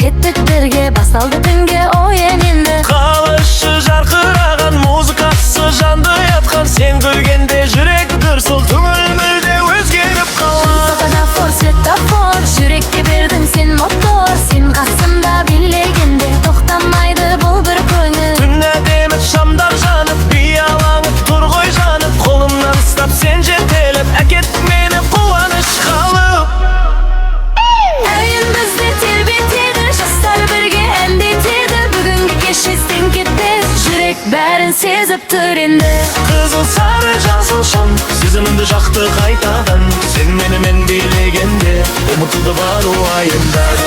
Кеттік бірге, басталды түнге ой ененді. Қалышы жарқыраған, музыкасы жанды ятқан, сен көргенде жүрек дүрсіл, көңіл мүлде өзгеріп қалар. Светофор, светофор, жүрекке бердің сен мотор. Сен қасымда билегенде тоқтамайды бұл бір көңіл. Түн әдемі шамдар жанып, би алаңып тұр ғой жанып, қолымнан ұстап сен жетелеп әкет мені қуаныш қалып. Әйін бізді тербетеді, жастар бірге әндетеді. Бүгінгі кеш естен кетпес, жүрек бәрін сезіп тұр енді. Қызыл сары жасыл шам, сезімімді жақты қайтадан. Сен менімен билегенде ұмытылды бар уайымдар.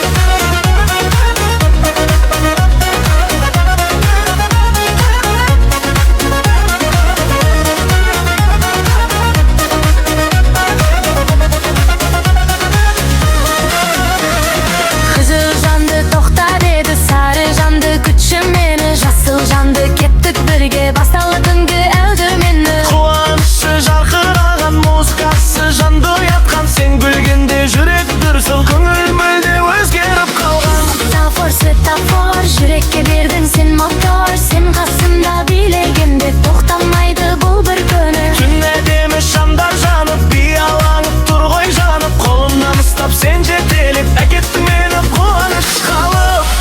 Басталы түнгі әлді мені. Қуанышы жарқыраған, музыкасы жанды ятқан, сен күлгенде жүрек дүрсіл, көңіл мүлде өзгеріп қалған. Светофор, светофор, жүрекке бердің сен мотор. Сен қасымда билегенде тоқтамайды бұл бір көңіл. Түн әдемі шамдар жанып, би алаңып тұр ғой жанып, қолымнан ұстап сен жетелеп әкетті мені қуаныш қалып.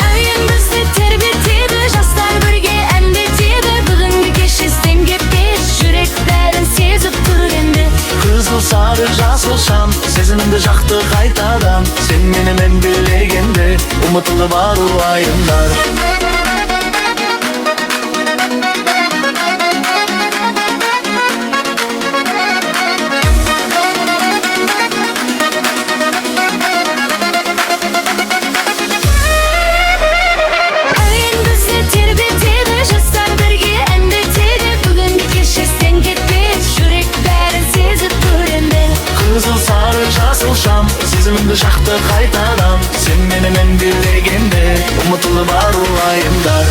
Әуен бізді тербетеді, жастар бірге әндетеді. Бүгінгі кеш естен кетпес, жүрек бәрін сезіп тұр енді. Қызыл сары жасыл шам, сезімімді жақты қайтадан. Сен менімен билегенде ұмытылды бар уайымдар. Қызыл сары жасыл шам, сезімімді жақты қайтадан. Сен менімен билегенде ұмытылды бар уайымдар.